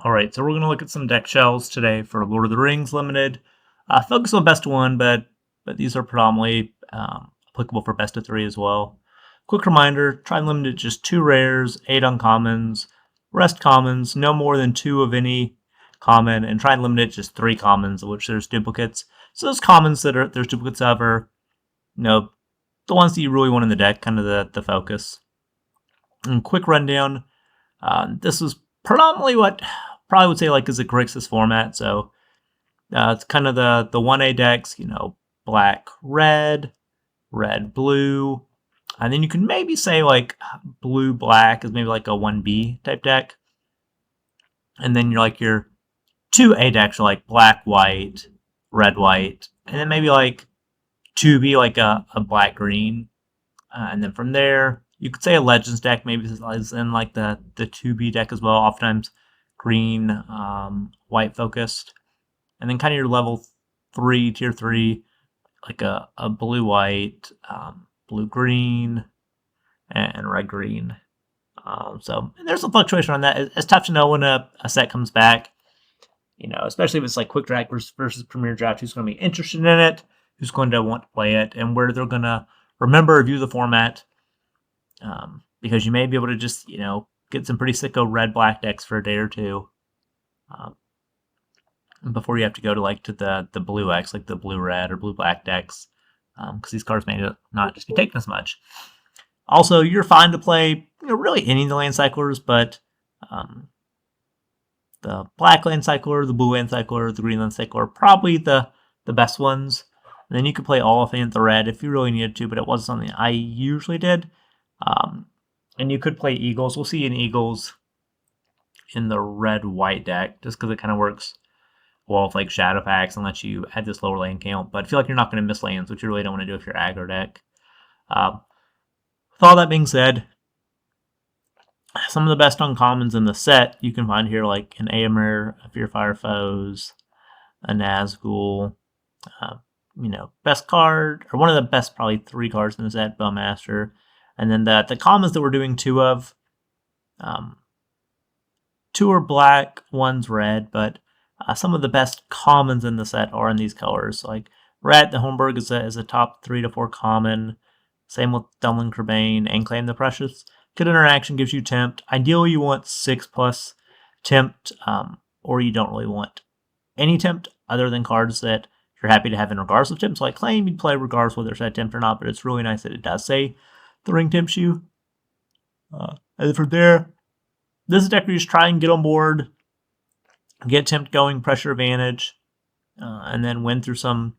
Alright, so we're going to look at some deck shells today for Lord of the Rings Limited. Focus on best of one, but these are predominantly applicable for best of three as well. Quick reminder, try and limit it just 2 rares, 8 uncommons, rest commons, no more than 2 of any common, and try and limit it just 3 commons of which there's duplicates. So those commons that there's duplicates of are, the ones that you really want in the deck, kind of the focus. And quick rundown, this is predominantly what probably would say like is a Grixis format. So it's kind of the 1A decks, black, red, red, blue. And then you can maybe say like blue, black is maybe like a 1B type deck. And then your 2A decks are like black, white, red, white. And then maybe like 2B like a black, green. And then from there, you could say a Legends deck maybe is in like the 2B deck as well. Oftentimes green, white focused. And then kind of your level 3, tier 3, like a blue-white, blue-green, and red-green. So there's some fluctuation on that. It's tough to know when a set comes back. Especially if it's like Quick Draft versus Premier Draft, who's going to be interested in it, who's going to want to play it, and where they're going to remember or view the format. Because you may be able to just, get some pretty sicko red-black decks for a day or two. Before you have to go to the blue X, like the blue-red or blue-black decks. Because these cards may not just be taken as much. Also, you're fine to play, really any of the land cyclers, but the black land cycler, the blue land cycler, the green land cycler are probably the best ones. And then you could play Oliphant the red if you really needed to, but it wasn't something I usually did. And you could play Eagles. We'll see an Eagles in the red-white deck, just because it kind of works well with Shadow Packs and lets you add this lower lane count. But I feel like you're not going to miss lands, which you really don't want to do if you're aggro deck. With all that being said, some of the best uncommons in the set you can find here, like an Aemir, a Fearfire Foes, a Nazgul, best card, or one of the best probably 3 cards in the set, Bowmaster. And then the commons that we're doing 2 of, 2 are black, 1's red, but some of the best commons in the set are in these colors. Like Rat the Holmberg is a top 3 to 4 common. Same with Dunlin Crebain and Claim the Precious. Good interaction, gives you Tempt. Ideally, you want 6+ Tempt, or you don't really want any Tempt other than cards that you're happy to have in regardless of Tempt. So like Claim, you'd play regardless whether it's at Tempt or not, but it's really nice that it does say the ring tempts you. And then from there, this is a deck where you just try and get on board, get Tempt going, pressure advantage, and then win through some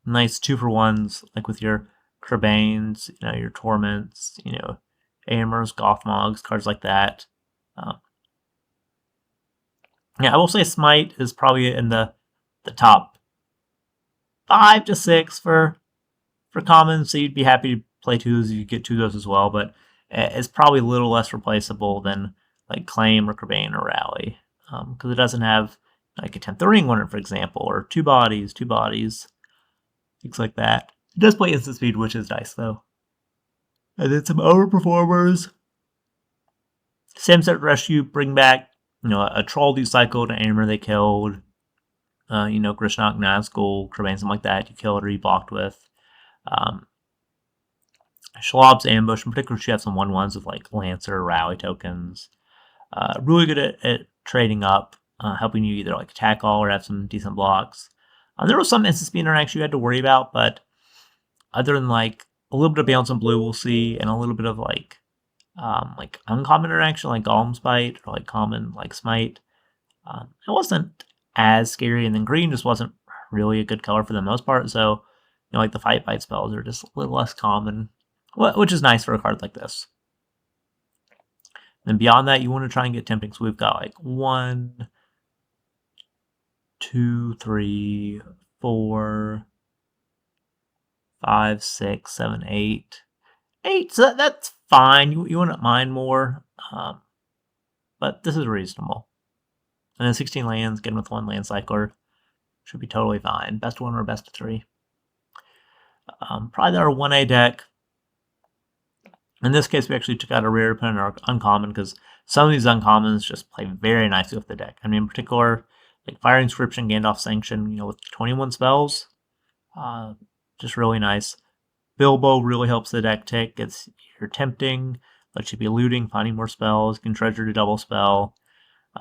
nice 2-for-1s, like with your Crebains, your Torments, Aemers, Gothmogs, cards like that. I will say Smite is probably in the top 5 to 6 for commons, so you'd be happy to play 2 of those if you get 2 of those as well, but it's probably a little less replaceable than like Claim or Crebain or Rally, because it doesn't have like a Tempt the Ring on it, for example, or 2 bodies, things like that. It does play instant speed, which is nice though. And then some overperformers. Samset Rescue, bring back, a Troll Decycled, an Aemir they killed, Grishnok, Nazgul, Crebain, something like that you killed or you blocked with. Shalob's Ambush, in particular, she has some 1/1s with like Lancer, Rally tokens. Really good at trading up, helping you either like attack all or have some decent blocks. There was some instant speed interaction you had to worry about, but other than like a little bit of bounce on blue, we'll see, and a little bit of like uncommon interaction like Golem Spite or like common like Smite, it wasn't as scary. And then green just wasn't really a good color for the most part, so like the Fight Bite spells are just a little less common, which is nice for a card like this. And beyond that, you want to try and get tempting. So we've got like 1, 2, 3, 4, 5, 6, 7, 8. 8, so that's fine. You wouldn't mind more, but this is reasonable. And then 16 lands, getting with 1 land cycler, should be totally fine. Best 1 or best 3. Probably our 1A deck. In this case, we actually took out a rare, put in our uncommon, because some of these uncommons just play very nicely with the deck. I mean, in particular, like Fire Inscription, Gandalf Sanction, with 21 spells, just really nice. Bilbo really helps the deck tick. You're tempting, lets you be looting, finding more spells, can treasure to double spell.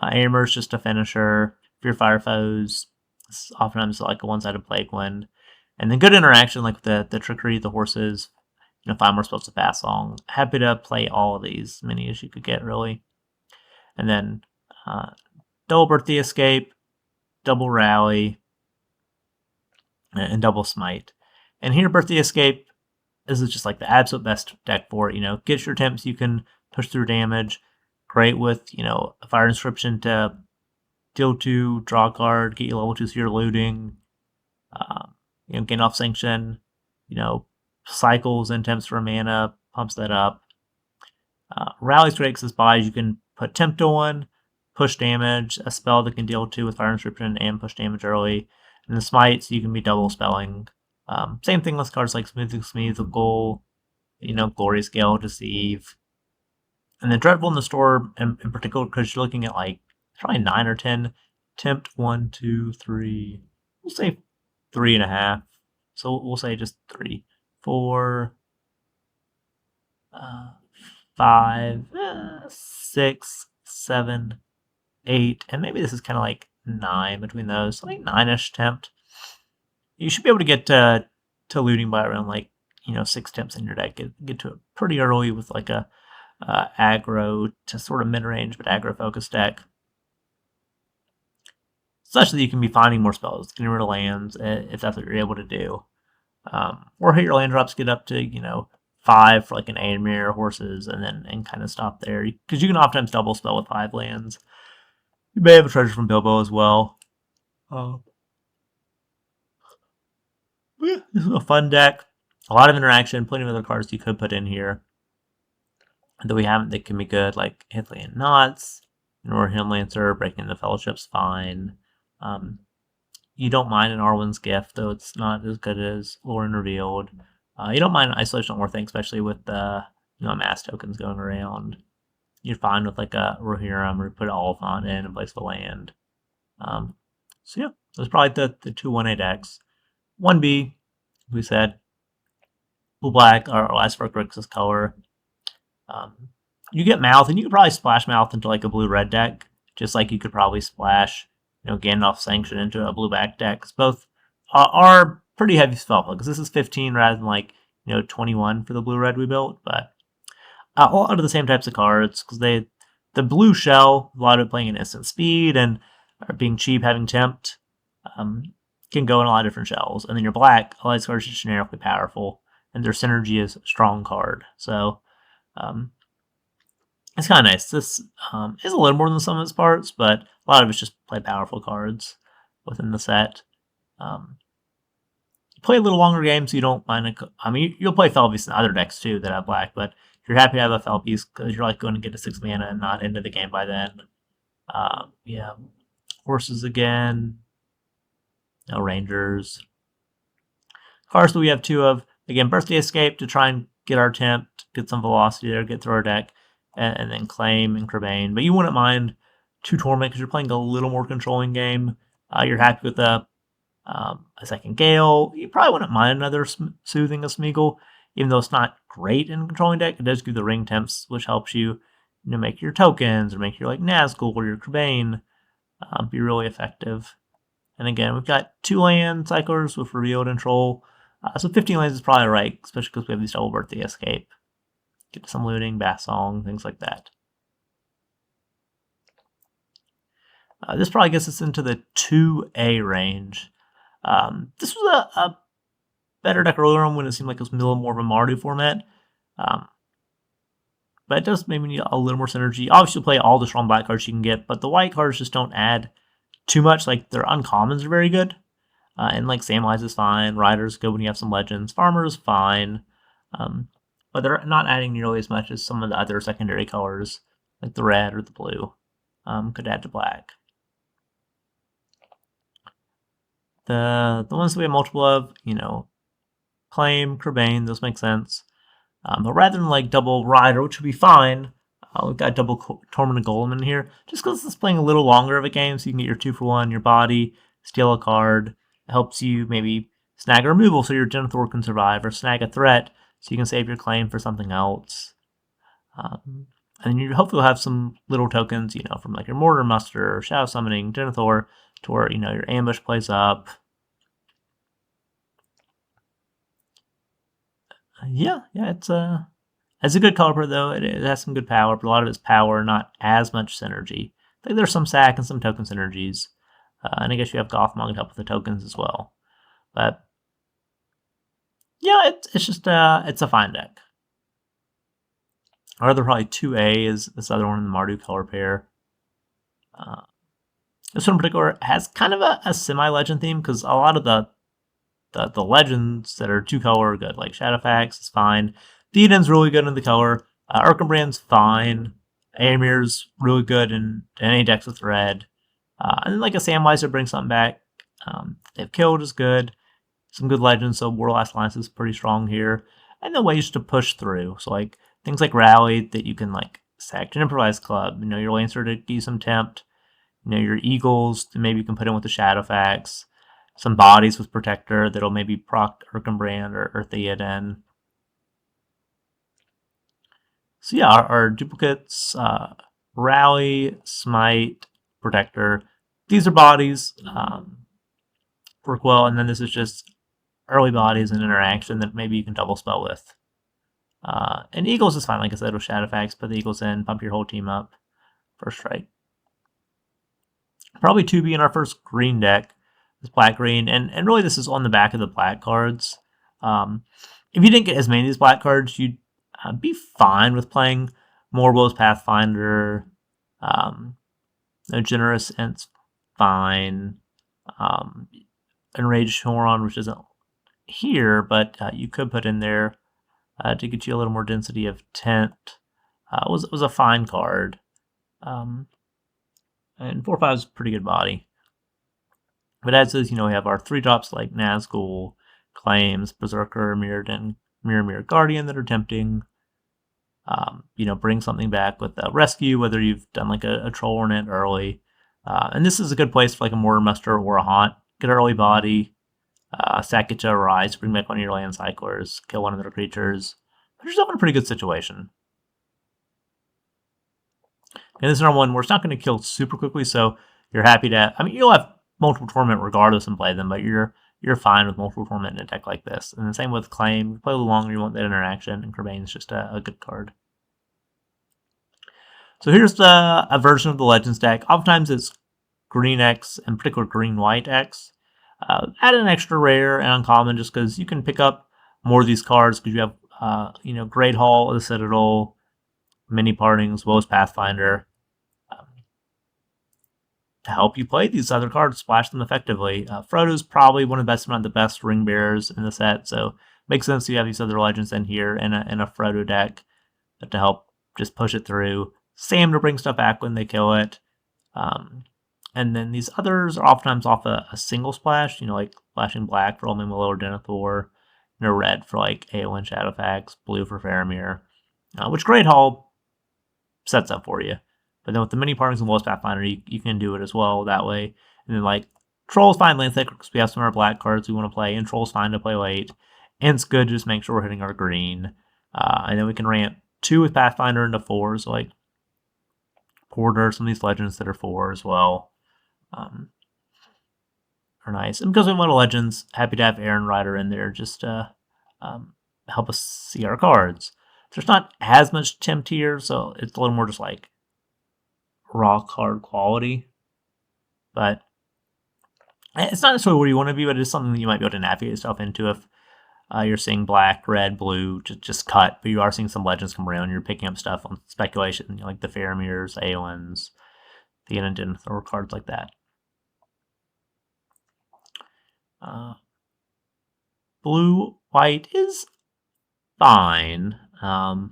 Aimer's just a finisher. Fear Fire Foes, it's oftentimes like a one-sided Plague Wind. And then good interaction, like the Trickery, the Horses, 5 more spells to pass along. Happy to play all of these, many as you could get, really. And then double Birthday Escape, double Rally, and double Smite. And here, Birthday Escape, this is just like the absolute best deck for it. Get your temps, you can push through damage. Great with, a Fire Inscription to deal 2, draw a card, get you level 2 so you're looting. Gandalf Sanction, cycles and temps for mana, pumps that up. Rally's great because this buys you can put tempt on, push damage, a spell that can deal 2 with Fire Inscription and push damage early. And the Smite, so you can be double spelling. Same thing with cards like Smeagol, Glorious Gale, Deceive. And then Dreadful in the Store, in particular, because you're looking at like probably 9 or 10. Tempt 1, 2, 3. We'll say 3.5. So we'll say just 3, 4, 5, 6, 7, 8, and maybe this is kind of like 9 between those. So like 9-ish tempt. You should be able to get to looting by around like 6 tempts in your deck. Get to it pretty early with like a aggro to sort of mid-range but aggro focused deck. Such that you can be finding more spells, getting rid of lands if that's what you're able to do. Or hit your land drops, get up to 5 for like an Aemir, Horses, and kind of stop there. Because you can oftentimes double spell with 5 lands. You may have a treasure from Bilbo as well. This is a fun deck. A lot of interaction, plenty of other cards you could put in here that we haven't that can be good, like Hitlian Knots, or Himlancer, Breaking the Fellowship's fine. You don't mind an Arwen's Gift, though it's not as good as Lauren Revealed. You don't mind Isolation or thing, especially with the mass tokens going around. You're fine with like a Rohirrim, or put Oliphant in place of a land. So yeah, those are probably the 2 1A decks. 1B, we said, blue-black, or last for Grixis color. You get Mouth, and you could probably splash Mouth into like a blue-red deck, just like you could probably splash Gandalf Sanction into a blue-black deck. Because both are pretty heavy spell because this is 15 rather than like 21 for the blue-red we built. But a lot of the same types of cards because the blue shell, a lot of it playing in instant speed and being cheap, having tempt. Can go in a lot of different shells. And then your black, all these cards are generically powerful, and their synergy is a strong card. So it's kind of nice. This is a little more than some of its parts, but a lot of it's just play powerful cards within the set. You play a little longer games, so you don't mind. You'll play Felbeast in other decks too that have black, but you're happy to have a Felbeast because you're like going to get to 6 mana and not into the game by then. Yeah, Horses again. No Rangers. Cards that we have 2 of. Again, Birthday Escape to try and get our tempt, get some velocity there, get through our deck, and then Claim and Crebain. But you wouldn't mind 2 Torment because you're playing a little more controlling game. You're happy with a second Gale. You probably wouldn't mind another Soothing of Smeagol, even though it's not great in controlling deck. It does give the ring temps, which helps you, make your tokens or make your like Nazgul or your Crebain be really effective. And again, we've got 2 land cyclers with Revealed and Troll. So 15 lands is probably right, especially because we have these double Birthday Escape. Get some looting, Bath Song, things like that. This probably gets us into the 2A range. This was a better deck earlier on when it seemed like it was a little more of a Mardu format. But it does maybe need a little more synergy. Obviously, you'll play all the strong black cards you can get, but the white cards just don't add too much. Like, their uncommons are very good. And like Samwise is fine. Rider's good when you have some legends. Farmer is fine. But they're not adding nearly as much as some of the other secondary colors, like the red or the blue, could add to black. The ones that we have multiple of, Claim, Crebain, those make sense. But rather than like double Rider, which would be fine, we've got double Torment Golem in here, just because it's playing a little longer of a game, so you can get your 2-for-1, your body, steal a card. It helps you maybe snag a removal so your Denethor can survive, or snag a threat so you can save your claim for something else. And you hopefully will have some little tokens, from like your Mortar Muster, or Shadow Summoning, Denethor, to where, your ambush plays up. Yeah, it's a good color though. It has some good power, but a lot of its power, not as much synergy. I think there's some sack and some token synergies. And I guess you have Gothmog to help with the tokens as well. But yeah, it's just it's a fine deck. Our other probably 2A is this other one in the Mardu color pair. This one in particular has kind of a semi-legend theme, because a lot of the legends that are 2-color are good. Like Shadowfax is fine. Theoden's really good in the color. Archenbrand's fine. Amir's really good in any decks with red. And then like a Samwise brings something back. If Killed is good. Some good legends, so Warlast Alliance is pretty strong here. And the ways to push through. So like things like Rally that you can like sack an Improvise Club. Your Lancer to give you some tempt. Your Eagles, maybe you can put in with the Shadowfax. Some bodies with Protector that'll maybe proc Archenbrand or Theoden. So yeah, our duplicates, Rally, Smite, Protector. These are bodies, work well, and then this is just early bodies and interaction that maybe you can double spell with. And Eagles is fine, like I said, with Shadowfax. Put the Eagles in, pump your whole team up. First strike. Probably 2B in our first green deck. This black-green, and really this is on the back of the black cards. If you didn't get as many of these black cards, you'd be fine with playing Morbos Pathfinder, Generous Ent's fine, Enraged Huron, which isn't here, but you could put in there to get you a little more density of tent. It was a fine card. And 4/5 is a pretty good body. But as is, we have our 3-drops like Nazgul, Claims, Berserker, Mirror Guardian that are tempting. Bring something back with a rescue, whether you've done like a Troll Ornament early. And this is a good place for like a Mortar Muster or a Haunt. Get early body, sack it to a Rise, bring back one of your land cyclers, kill one of their creatures. Put yourself in a pretty good situation. And this is another one where it's not going to kill super quickly, so you're happy to... you'll have multiple Torment regardless and play them, but you're fine with multiple Torment in a deck like this. And the same with Claim. You play a little longer, you want that interaction, and Kerbane's just a good card. So here's a version of the Legends deck. Oftentimes it's Green X, in particular Green-White X. Add an extra rare and uncommon just because you can pick up more of these cards because you have, Great Hall of the Citadel, Many Partings, as well as Pathfinder. To help you play these other cards, splash them effectively. Frodo's probably one of the best, if not the best, ring bearers in the set, so it makes sense you have these other legends in here in a Frodo deck to help just push it through. Sam to bring stuff back when they kill it. And then these others are oftentimes off a single splash, like flashing black for Omen Willow or Denethor, red for like Aowen Shadowfax, blue for Faramir, which Great Hall sets up for you. But then with the Mini Partings and Lowest Pathfinder, you can do it as well that way. And then like Troll's fine lane thick because we have some of our black cards we want to play, and Troll's fine to play late. And it's good to just make sure we're hitting our green. And then we can ramp 2 with Pathfinder into 4, so like Porter, some of these legends that are 4 as well. Are nice. And because we have a lot of legends, happy to have Aaron Rider in there just to help us see our cards. There's not as much tempt here, so it's a little more just like raw card quality. But it's not necessarily where you want to be, but it's something that you might be able to navigate yourself into if you're seeing black, red, blue, just cut, but you are seeing some legends come around. You're picking up stuff on speculation, like the Faramirs, Aowens, the Inundin, or cards like that. Blue, white is fine. A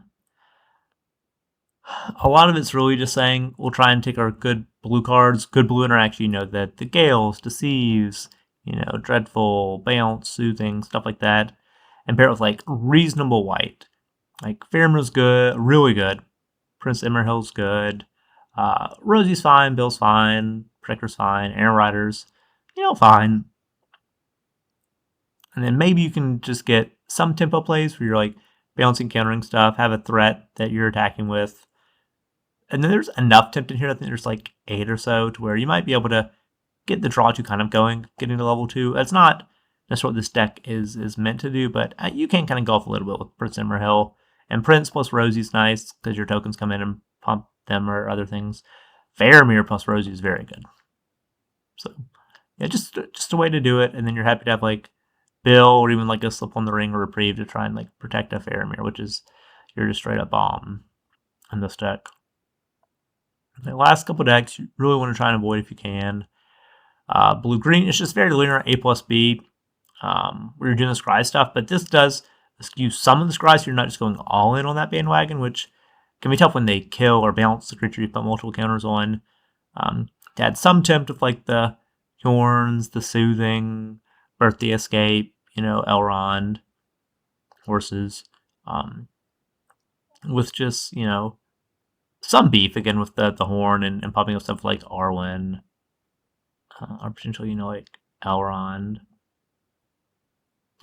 lot of it's really just saying we'll try and take our good blue cards, good blue interaction, that the Gales, Deceives, Dreadful, Bounce, Soothing, stuff like that, and pair it with like reasonable white. Like Faramir's good, really good. Prince Immerhill's good. Rosie's fine. Bill's fine. Protector's fine. Aaron Riders, fine. And then maybe you can just get some tempo plays where you're like balancing, countering stuff, have a threat that you're attacking with. And then there's enough temp in here. I think there's like 8 or so to where you might be able to get the draw 2 kind of going, getting to level 2. That's not necessarily what this deck is meant to do, but you can kind of golf a little bit with Prince Immerhill. And Prince plus Rosie's nice because your tokens come in and pump them or other things. Faramir plus Rosie is very good. So yeah, just a way to do it, and then you're happy to have like Bill or even like a Slip on the Ring or Reprieve to try and like protect a Faramir, which is you're just straight up bomb in this deck. The last couple decks you really want to try and avoid if you can. Blue green, it's just very linear A plus B. Where you're doing the scry stuff, but this does skew some of the scry, so you're not just going all in on that bandwagon, which can be tough when they kill or balance the creature you put multiple counters on. To add some temp of like the Horns, the Soothing, Birthday Escape, Elrond, Horses, with just, some beef again with the Horn and popping up stuff like Arwen, or potentially, like Elrond.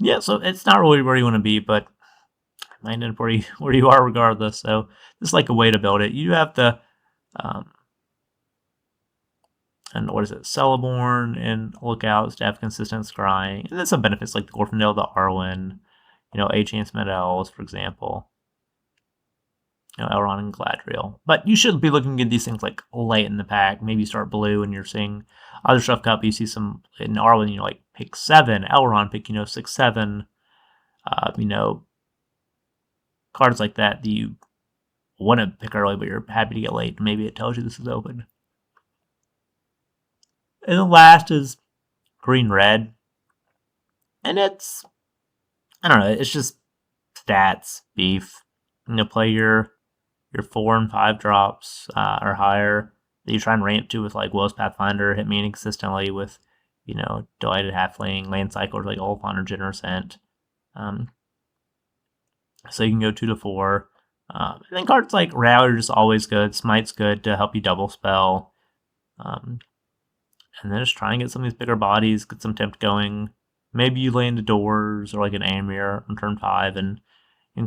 Yeah, so it's not really where you want to be, but it might end up where you are regardless. So this is like a way to build it. You have the, and what is it, Celeborn and Lookouts to have consistent scrying. And then some benefits like the Glorfindel, the Arwen, A-Chance Elves, for example. Elrond and Galadriel. But you should be looking at these things like late in the pack. Maybe you start blue and you're seeing other stuff come up. You see some in Arwen, like pick 7, Elrond pick, 6, 7. Cards like that you want to pick early, but you're happy to get late. Maybe it tells you this is open. And the last is green red. And it's, I don't know, it's just stats, beef. Play your 4 and 5 drops or higher that you try and ramp to with like Will's Pathfinder, hit meaning consistently with, Delighted Halfling, Land Cyclers like Oliphant or Generous Ent. So you can go 2 to 4. And then cards like Rally are just always good. Smite's good to help you double spell. And then just try and get some of these bigger bodies, get some tempt going. Maybe you land a Doors or like an Amir on turn 5 and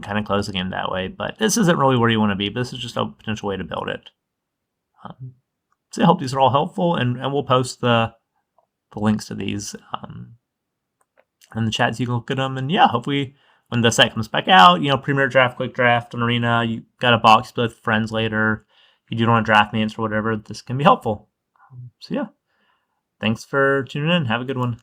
kind of close the game that way. But this isn't really where you want to be, but this is just a potential way to build it. So I hope these are all helpful, and we'll post the links to these in the chat so you can look at them. And yeah, hopefully when the set comes back out, Premier Draft, Quick Draft, on Arena, you got a box split with friends later. If you do want to draft Mance or whatever, this can be helpful. So yeah, thanks for tuning in. Have a good one.